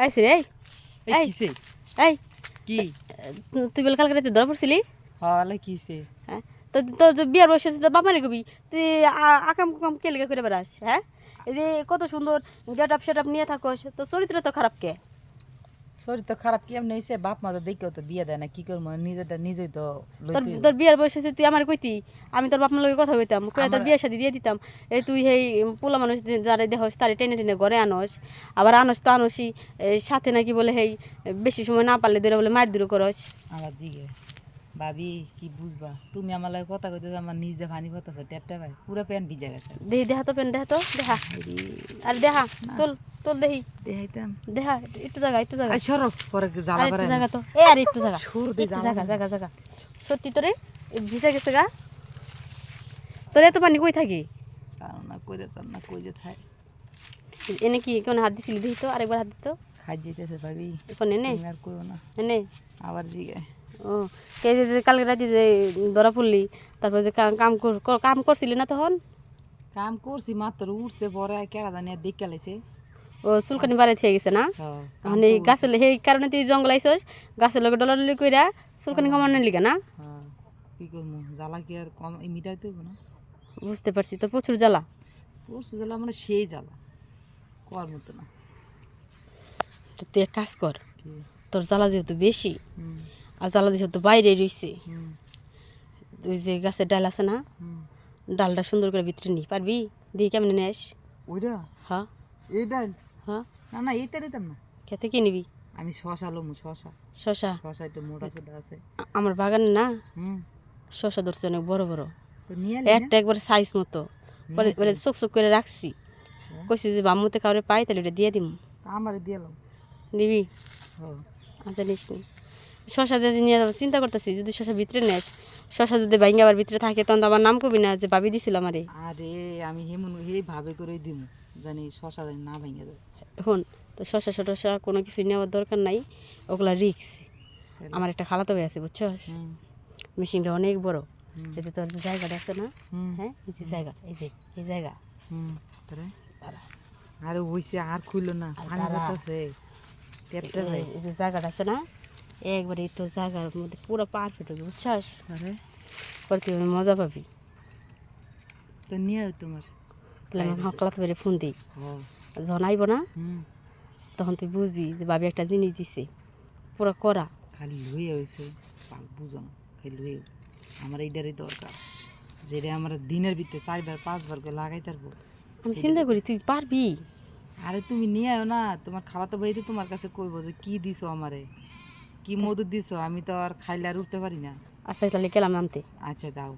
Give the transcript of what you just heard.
আইসি রে এই কিসে এই কি তুই বলে কালকে রাতে ধরা পড়ছিলি হলে কিসে হ্যাঁ তো তোর যে বিয়ার বয়সে তুই বাপ মারি কবি তুই আকাম কুকাম কে লেগে করে বেড়াস হ্যাঁ এই যে কত সুন্দর গেট আপ সেট আপ নিয়ে থাকোস তো চরিত্র তো খারাপ কে শরীর তো খারাপ কেমন হয়েছে বাপ মা তো দেখেও তো বিয়ে দেয় না কি করবো নিজেরটা নিজেই তো তোর লইতে তোর বিয়ার বয়সে তুই আমার কইতি আমি তোর বাপ মার লগে কথা কইতাম কই তোর বিয়ে শাদি দিয়ে দিতাম এই তুই এই পোলা মানুষ যারা দেহস তারে টেনে টেনে ঘরে আনস আবার আনস তো আনসি সাথে নাকি বলে হেই বেশি সময় না পারলে ধরে বলে মার দূর করস আমার দিকে ভাবি কি বুঝবা তুমি আমার লাগে কথা কইতে আমার নিজ দিয়ে পানি পড়তেছে ট্যাপটা ভাই পুরো প্যান্ট ভিজে গেছে দেখা তো পেন দেখা তো দেখা আর দেখা তোল তোল দেখি দেখাইতাম দেখা একটু জায়গা আর সরো পরে জ্বালা করে জায়গা তো এ আর একটু জায়গা জায়গা জায়গা জায়গা সত্যি তোরে ভিজা গেছে গা তোর এত পানি কই থাকি না কই দিতাম না কই যে থাই এনে কি কোন হাত দিছিলি দেখি তো আরেকবার হাত দিত খাই যেতেছে ভাবি এখন এনে তুমি আর করো না এনে আবার জিগায় ও কে যে কালকে রাতে যে ধরা পড়লি তারপর যে কাম করছিলি না তখন কাম করছি মাত্র উঠছে পরে কেড়া জানি আর দেখে লাইছে ও চুলকানি বাড়ি থেকে গেছে না এখন এই গাছের সেই কারণে তুই জঙ্গল আইসস গাছের লগে ডলাডলি কইরা চুলকানি কমানোর লিগা না কি করবো জ্বালা কি আর কম মিটাইতে হইব না বুঝতে পারছি তো প্রচুর জ্বালা পরশু জ্বালা মানে সেই জ্বালা কর মতো না তো তুই এক কাজ কর তোর জ্বালা যেহেতু বেশি হুম আর জ্বালা যেহেতু বাইরে রইছে হুম তুই যে গাছের ডাল আছে না হুম ডালটা সুন্দর করে ভিতরে নি পারবি দিয়ে কেমনে নেস ওইটা হ্যাঁ এই ডাল হ্যাঁ না না এইটা দিতাম না খেতে কি নিবি আমি শশা লমু শশা শশা শশা একটু মোটা সোটা আছে আমার বাগানে না হুম শশা ধরছে অনেক বড় বড় তো নিয়ে একটা একবার সাইজ মতো পরে পরে চোখ চোখ করে রাখছি কইছি যে বামুতে কাউরে পাই তাহলে ওটা দিয়ে দিম আমার দিলাম দিবি হ্যাঁ আচ্ছা নিস নি শশা যদি নিয়ে যাবো চিন্তা করতেছি যদি শশা ভিতরে নেস শশা যদি ভাঙ্গি আবার ভিতরে থাকে তখন তো আমার নাম কবি না যে ভাবি দিছিল আমারে আরে আমি হেমন হে ভাবে করে দিম জানি শশা জানি না ভেঙে যায় এখন তো শশা শশা কোনো কিছু নেওয়ার দরকার নাই ওগুলা রিক্স আমার একটা খালাতো ভাই আছে বুঝছো হুম মেশিনটা অনেক বড় এতে তোর যে জায়গাটা আছে না হুম হ্যাঁ এই যে জায়গা এই জায়গা হুম তারে আরে হইছে আর খুইলো না পানি পড়তেছে ট্যাপটা ভাই এই যে জায়গাটা আছে না একবারে এই তো জায়গার মধ্যে পুরো পারফেক্ট হবে বুঝছস আরে পরে তুই মজা পাবি তো নিয়ে তোমার তাহলে আমার খালাতো ভাইরে ফোন দিই হ্যাঁ যখন আইব না হুম তখন তুই বুঝবি যে ভাবি একটা জিনিস দিছে পুরো করা খালি লুয়ে হয়েছে পাক বুঝো না খালি লুয়ে আমার এইটারই দরকার যেটা আমরা দিনের ভিতরে 4বার 5বার করে লাগাই তারপর আমি চিন্তা করি তুই পারবি আরে তুমি নিয়ে আয় না তোমার খালাতো ভাই তো তোমার কাছে কইবো যে কি দিছো আমারে কি মধু দিছো আমি তো আর খাইলে আর উঠতে পারি না আচ্ছা তাহলে গেলাম আনতে আচ্ছা দাও